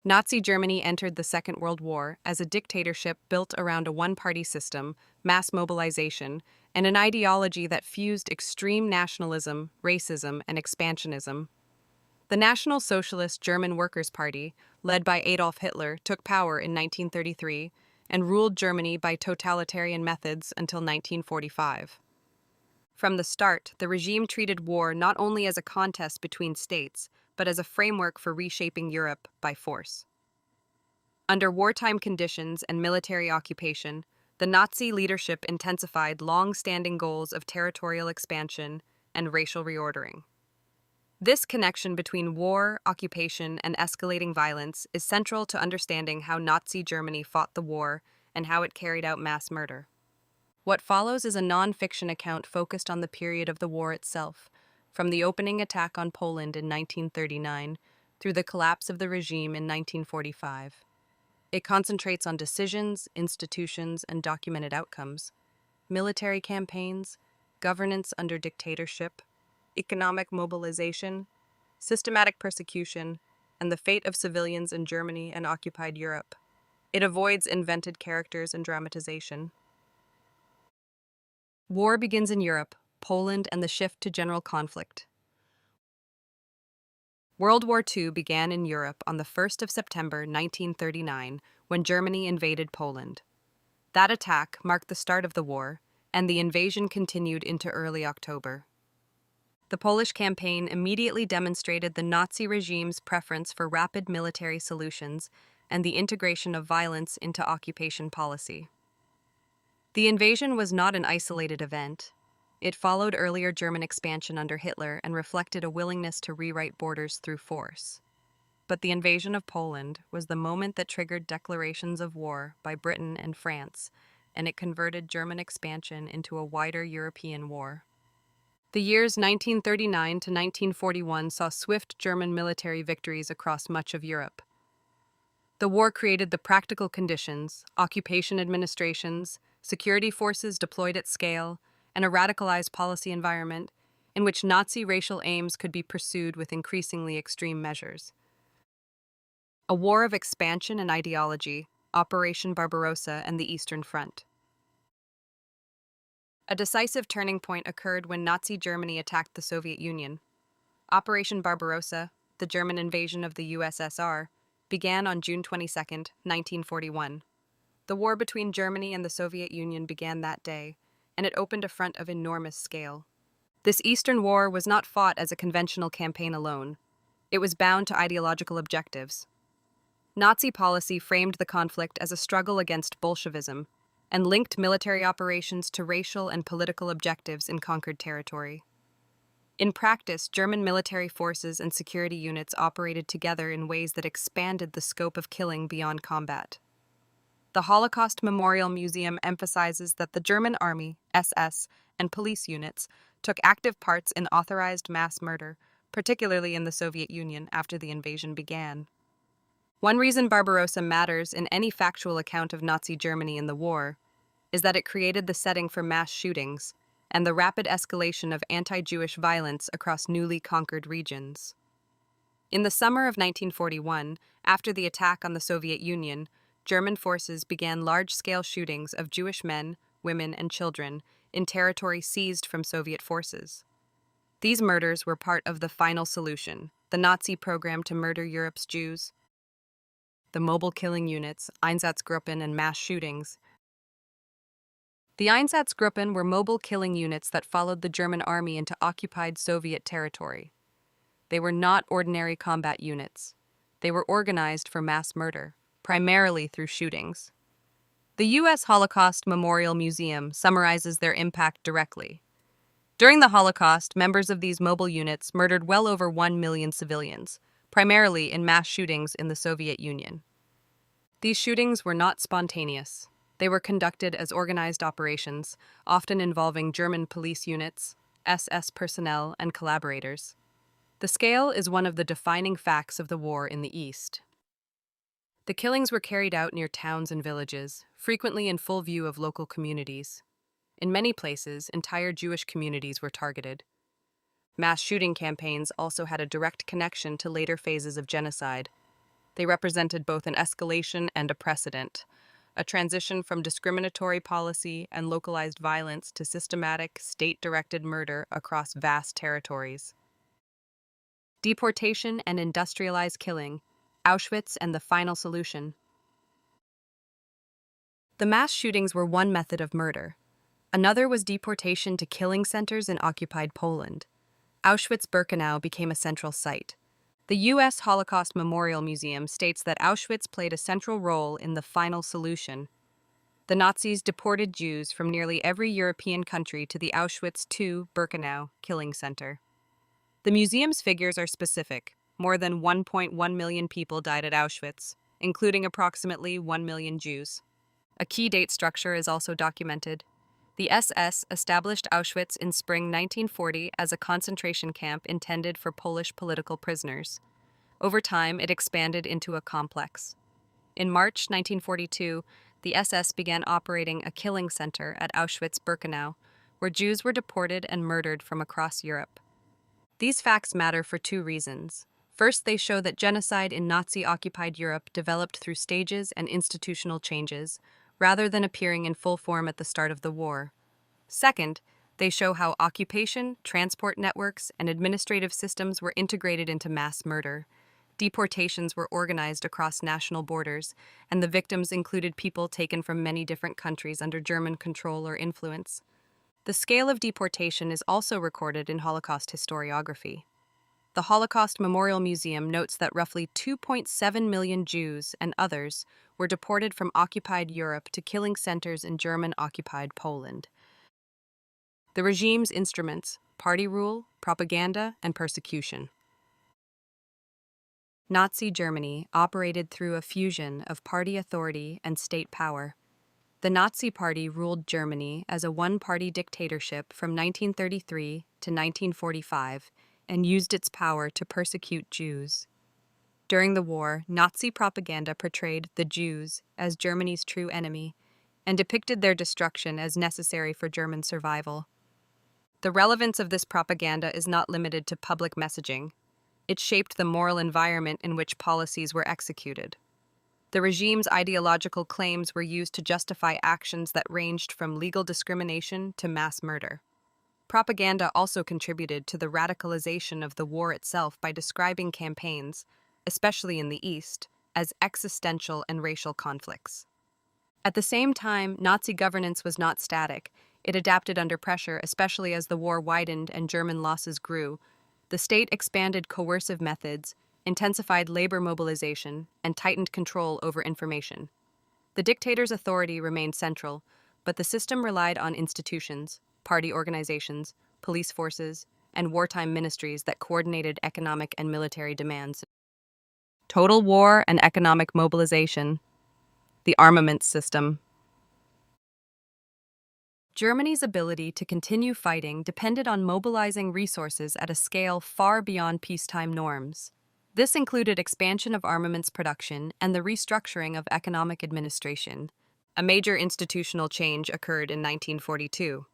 Nazi Germany entered the Second World War as a dictatorship built around a one-party system, mass mobilization, and an ideology that fused extreme nationalism, racism, and expansionism. The National Socialist German Workers' Party, led by Adolf Hitler, took power in 1933 and ruled Germany by totalitarian methods until 1945. From the start, the regime treated war not only as a contest between states, but as a framework for reshaping Europe by force. Under wartime conditions and military occupation, the Nazi leadership intensified long-standing goals of territorial expansion and racial reordering. This connection between war, occupation, and escalating violence is central to understanding how Nazi Germany fought the war and how it carried out mass murder. What follows is a non-fiction account focused on the period of the war itself, from the opening attack on Poland in 1939 through the collapse of the regime in 1945. It concentrates on decisions, institutions, and documented outcomes, military campaigns, governance under dictatorship, economic mobilization, systematic persecution, and the fate of civilians in Germany and occupied Europe. It avoids invented characters and dramatization. War begins in Europe, Poland, and the shift to general conflict. World War II began in Europe on the 1st of September 1939 when Germany invaded Poland. That attack marked the start of the war, and the invasion continued into early October. The Polish campaign immediately demonstrated the Nazi regime's preference for rapid military solutions and the integration of violence into occupation policy. The invasion was not an isolated event. It followed earlier German expansion under Hitler and reflected a willingness to rewrite borders through force. But the invasion of Poland was the moment that triggered declarations of war by Britain and France, and it converted German expansion into a wider European war. The years 1939 to 1941 saw swift German military victories across much of Europe. The war created the practical conditions, occupation administrations, security forces deployed at scale, and a radicalized policy environment in which Nazi racial aims could be pursued with increasingly extreme measures. A war of expansion and ideology, Operation Barbarossa and the Eastern Front. A decisive turning point occurred when Nazi Germany attacked the Soviet Union. Operation Barbarossa, the German invasion of the USSR, began on June 22, 1941. The war between Germany and the Soviet Union began that day, and it opened a front of enormous scale. This Eastern War was not fought as a conventional campaign alone. It was bound to ideological objectives. Nazi policy framed the conflict as a struggle against Bolshevism and linked military operations to racial and political objectives in conquered territory. In practice, German military forces and security units operated together in ways that expanded the scope of killing beyond combat. The Holocaust Memorial Museum emphasizes that the German army, SS, and police units took active parts in authorized mass murder, particularly in the Soviet Union after the invasion began. One reason Barbarossa matters in any factual account of Nazi Germany in the war is that it created the setting for mass shootings and the rapid escalation of anti-Jewish violence across newly conquered regions. In the summer of 1941, after the attack on the Soviet Union, German forces began large-scale shootings of Jewish men, women, and children in territory seized from Soviet forces. These murders were part of the Final Solution, the Nazi program to murder Europe's Jews. The mobile killing units, Einsatzgruppen, and mass shootings. The Einsatzgruppen were mobile killing units that followed the German army into occupied Soviet territory. They were not ordinary combat units. They were organized for mass murder, primarily through shootings. The U.S. Holocaust Memorial Museum summarizes their impact directly. During the Holocaust, members of these mobile units murdered well over 1 million civilians, primarily in mass shootings in the Soviet Union. These shootings were not spontaneous. They were conducted as organized operations, often involving German police units, SS personnel, and collaborators. The scale is one of the defining facts of the war in the East. The killings were carried out near towns and villages, frequently in full view of local communities. In many places, entire Jewish communities were targeted. Mass shooting campaigns also had a direct connection to later phases of genocide. They represented both an escalation and a precedent, a transition from discriminatory policy and localized violence to systematic, state-directed murder across vast territories. Deportation and industrialized killing, Auschwitz and the final solution. The mass shootings were one method of murder. Another was deportation to killing centers in occupied Poland. Auschwitz-Birkenau became a central site. The U.S. Holocaust Memorial Museum states that Auschwitz played a central role in the final solution. The Nazis deported Jews from nearly every European country to the Auschwitz II-Birkenau killing center. The museum's figures are specific. More than 1.1 million people died at Auschwitz, including approximately 1 million Jews. A key date structure is also documented. The SS established Auschwitz in spring 1940 as a concentration camp intended for Polish political prisoners. Over time, it expanded into a complex. In March 1942, the SS began operating a killing center at Auschwitz-Birkenau, where Jews were deported and murdered from across Europe. These facts matter for two reasons. First, they show that genocide in Nazi-occupied Europe developed through stages and institutional changes, rather than appearing in full form at the start of the war. Second, they show how occupation, transport networks, and administrative systems were integrated into mass murder. Deportations were organized across national borders, and the victims included people taken from many different countries under German control or influence. The scale of deportation is also recorded in Holocaust historiography. The Holocaust Memorial Museum notes that roughly 2.7 million Jews and others were deported from occupied Europe to killing centers in German-occupied Poland. The regime's instruments: party rule, propaganda, and persecution. Nazi Germany operated through a fusion of party authority and state power. The Nazi Party ruled Germany as a one-party dictatorship from 1933 to 1945 and used its power to persecute Jews. During the war, Nazi propaganda portrayed the Jews as Germany's true enemy and depicted their destruction as necessary for German survival. The relevance of this propaganda is not limited to public messaging. It shaped the moral environment in which policies were executed. The regime's ideological claims were used to justify actions that ranged from legal discrimination to mass murder. Propaganda also contributed to the radicalization of the war itself by describing campaigns, especially in the East, as existential and racial conflicts. At the same time, Nazi governance was not static. It adapted under pressure, especially as the war widened and German losses grew. The state expanded coercive methods, intensified labor mobilization, and tightened control over information. The dictator's authority remained central, but the system relied on institutions, party organizations, police forces, and wartime ministries that coordinated economic and military demands. Total war and economic mobilization. The armaments system. Germany's ability to continue fighting depended on mobilizing resources at a scale far beyond peacetime norms. This included expansion of armaments production and the restructuring of economic administration. A major institutional change occurred in 1942.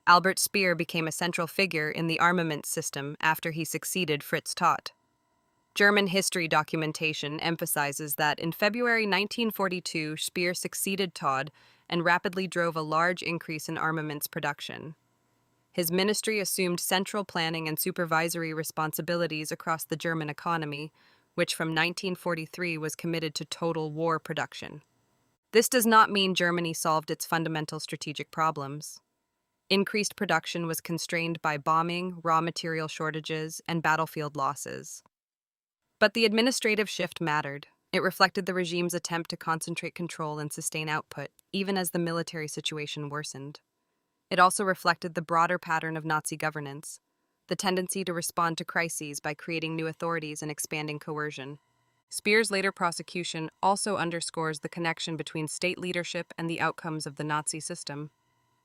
Albert Speer became a central figure in the armaments system after he succeeded Fritz Todt. German history documentation emphasizes that in February 1942, Speer succeeded Todt and rapidly drove a large increase in armaments production. His ministry assumed central planning and supervisory responsibilities across the German economy, which from 1943 was committed to total war production. This does not mean Germany solved its fundamental strategic problems. Increased production was constrained by bombing, raw material shortages, and battlefield losses. But the administrative shift mattered. It reflected the regime's attempt to concentrate control and sustain output, even as the military situation worsened. It also reflected the broader pattern of Nazi governance, the tendency to respond to crises by creating new authorities and expanding coercion. Speer's later prosecution also underscores the connection between state leadership and the outcomes of the Nazi system.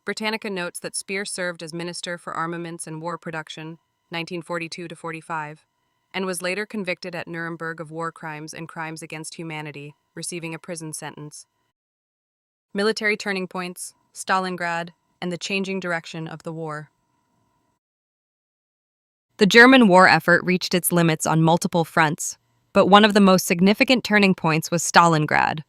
Britannica notes that Speer served as Minister for Armaments and War Production, 1942-45, and was later convicted at Nuremberg of war crimes and crimes against humanity, receiving a prison sentence. Military turning points, Stalingrad, and the changing direction of the war. The German war effort reached its limits on multiple fronts. But one of the most significant turning points was Stalingrad.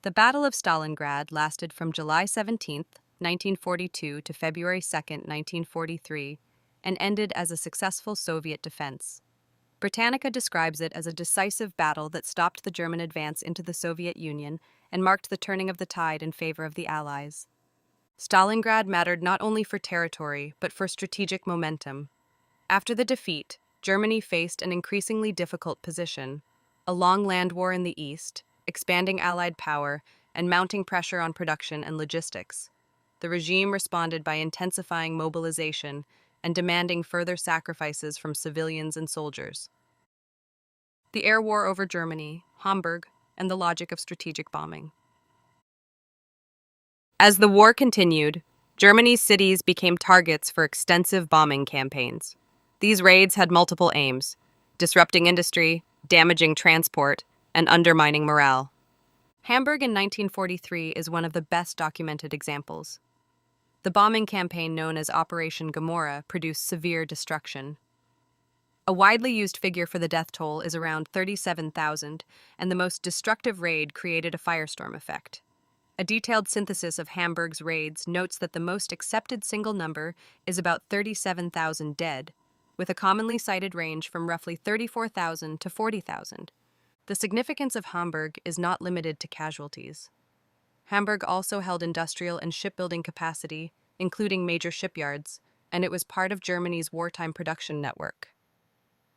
The Battle of Stalingrad lasted from July 17th, 1942 to February 2nd, 1943, and ended as a successful Soviet defense. Britannica describes it as a decisive battle that stopped the German advance into the Soviet Union and marked the turning of the tide in favor of the Allies. Stalingrad mattered not only for territory, but for strategic momentum. After the defeat, Germany faced an increasingly difficult position: a long land war in the east, expanding Allied power, and mounting pressure on production and logistics. The regime responded by intensifying mobilization and demanding further sacrifices from civilians and soldiers. The air war over Germany, Hamburg, and the logic of strategic bombing. As the war continued, Germany's cities became targets for extensive bombing campaigns. These raids had multiple aims: disrupting industry, damaging transport, and undermining morale. Hamburg in 1943 is one of the best documented examples. The bombing campaign known as Operation Gomorrah produced severe destruction. A widely used figure for the death toll is around 37,000, and the most destructive raid created a firestorm effect. A detailed synthesis of Hamburg's raids notes that the most accepted single number is about 37,000 dead, with a commonly cited range from roughly 34,000 to 40,000. The significance of Hamburg is not limited to casualties. Hamburg also held industrial and shipbuilding capacity, including major shipyards, and it was part of Germany's wartime production network.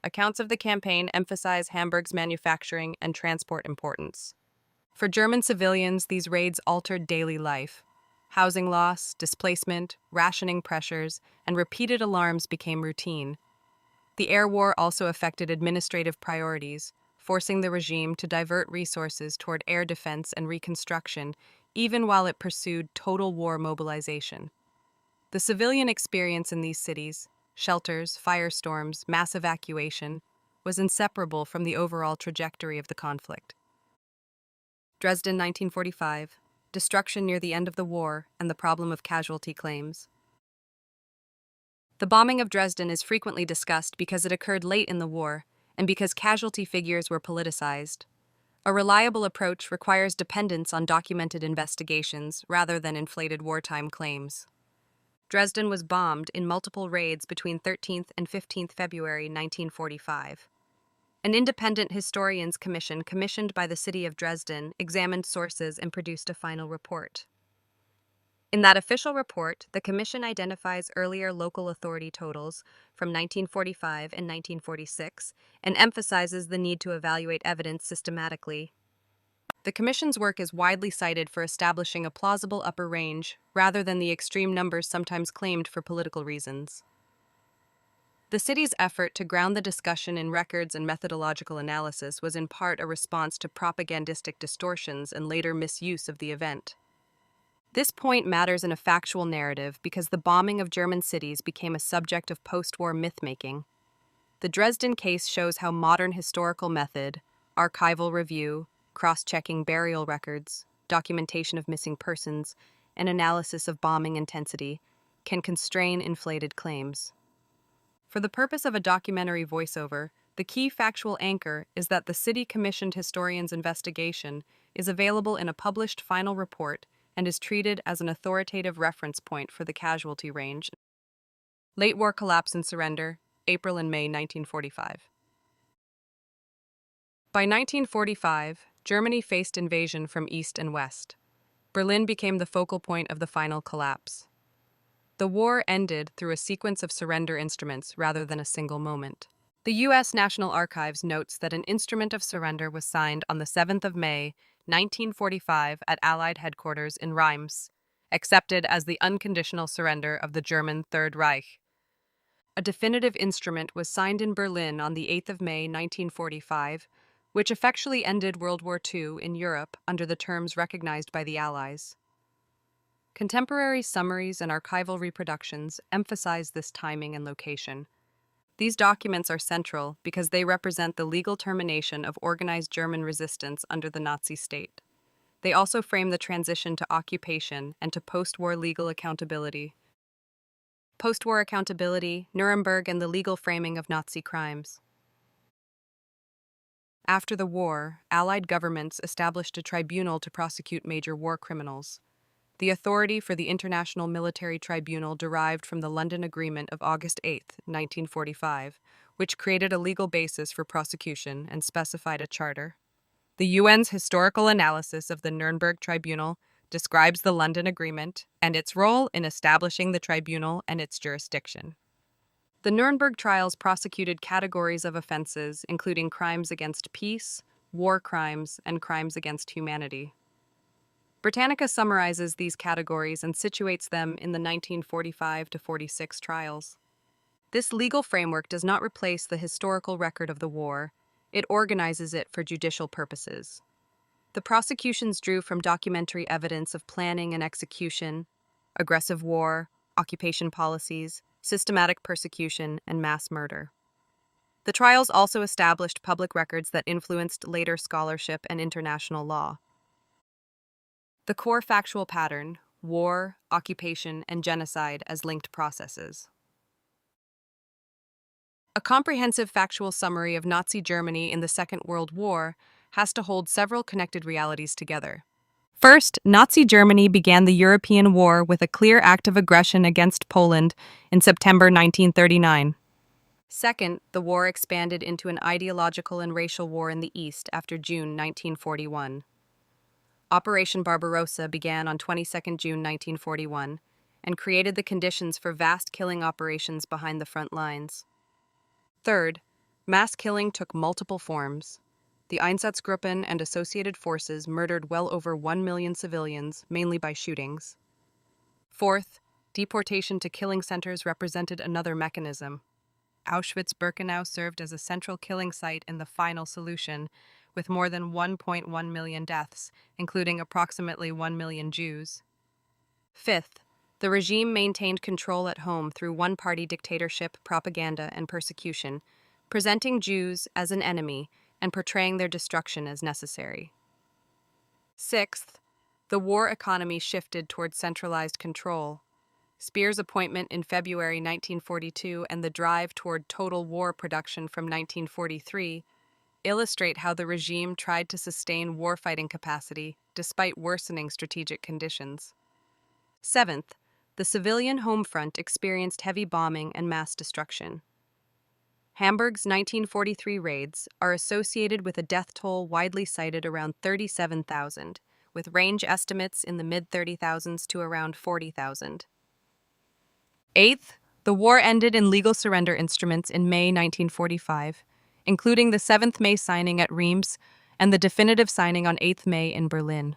Accounts of the campaign emphasize Hamburg's manufacturing and transport importance. For German civilians, these raids altered daily life. Housing loss, displacement, rationing pressures, and repeated alarms became routine. The air war also affected administrative priorities, forcing the regime to divert resources toward air defense and reconstruction, even while it pursued total war mobilization. The civilian experience in these cities, shelters, firestorms, mass evacuation, was inseparable from the overall trajectory of the conflict. Dresden 1945, destruction near the end of the war and the problem of casualty claims. The bombing of Dresden is frequently discussed because it occurred late in the war and because casualty figures were politicized. A reliable approach requires dependence on documented investigations rather than inflated wartime claims. Dresden was bombed in multiple raids between 13th and 15th February 1945. An independent historians commission commissioned by the city of Dresden examined sources and produced a final report. In that official report, the commission identifies earlier local authority totals from 1945 and 1946 and emphasizes the need to evaluate evidence systematically. The commission's work is widely cited for establishing a plausible upper range rather than the extreme numbers sometimes claimed for political reasons. The city's effort to ground the discussion in records and methodological analysis was in part a response to propagandistic distortions and later misuse of the event. This point matters in a factual narrative because the bombing of German cities became a subject of post-war myth-making. The Dresden case shows how modern historical method, archival review, cross-checking burial records, documentation of missing persons, and analysis of bombing intensity can constrain inflated claims. For the purpose of a documentary voiceover, the key factual anchor is that the city-commissioned historian's investigation is available in a published final report and is treated as an authoritative reference point for the casualty range. Late war collapse and surrender, April and May 1945. By 1945, Germany faced invasion from east and west. Berlin became the focal point of the final collapse. The war ended through a sequence of surrender instruments rather than a single moment. The U.S. National Archives notes that an instrument of surrender was signed on the 7th of May, 1945 at Allied headquarters in Reims, accepted as the unconditional surrender of the German Third Reich. A definitive instrument was signed in Berlin on the 8th of May, 1945, which effectually ended World War II in Europe under the terms recognized by the Allies. Contemporary summaries and archival reproductions emphasize this timing and location. These documents are central because they represent the legal termination of organized German resistance under the Nazi state. They also frame the transition to occupation and to post-war legal accountability. Post-war accountability, Nuremberg, and the legal framing of Nazi crimes. After the war, Allied governments established a tribunal to prosecute major war criminals. The authority for the International Military Tribunal derived from the London Agreement of August 8, 1945, which created a legal basis for prosecution and specified a charter. The UN's historical analysis of the Nuremberg Tribunal describes the London Agreement and its role in establishing the tribunal and its jurisdiction. The Nuremberg trials prosecuted categories of offenses, including crimes against peace, war crimes, and crimes against humanity. Britannica summarizes these categories and situates them in the 1945 to 46 trials. This legal framework does not replace the historical record of the war, it organizes it for judicial purposes. The prosecutions drew from documentary evidence of planning and execution, aggressive war, occupation policies, systematic persecution, and mass murder. The trials also established public records that influenced later scholarship and international law. The core factual pattern: war, occupation, and genocide as linked processes. A comprehensive factual summary of Nazi Germany in the Second World War has to hold several connected realities together. First, Nazi Germany began the European War with a clear act of aggression against Poland in September 1939. Second, the war expanded into an ideological and racial war in the East after June 1941. Operation Barbarossa began on 22 June 1941 and created the conditions for vast killing operations behind the front lines. Third, mass killing took multiple forms. The Einsatzgruppen and associated forces murdered well over 1 million civilians, mainly by shootings. Fourth, deportation to killing centers represented another mechanism. Auschwitz-Birkenau served as a central killing site in the final solution, with more than 1.1 million deaths, including approximately 1 million Jews. Fifth, the regime maintained control at home through one-party dictatorship, propaganda, and persecution, presenting Jews as an enemy and portraying their destruction as necessary. Sixth, the war economy shifted towards centralized control. Speer's appointment in February 1942 and the drive toward total war production from 1943 illustrate how the regime tried to sustain warfighting capacity despite worsening strategic conditions. Seventh, the civilian home front experienced heavy bombing and mass destruction. Hamburg's 1943 raids are associated with a death toll widely cited around 37,000, with range estimates in the mid-30,000s to around 40,000. Eighth, the war ended in legal surrender instruments in May 1945, including the 7th May signing at Reims and the definitive signing on 8th May in Berlin.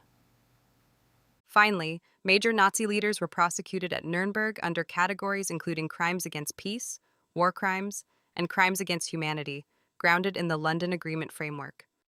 Finally, major Nazi leaders were prosecuted at Nuremberg under categories including crimes against peace, war crimes, and crimes against humanity, grounded in the London Agreement framework.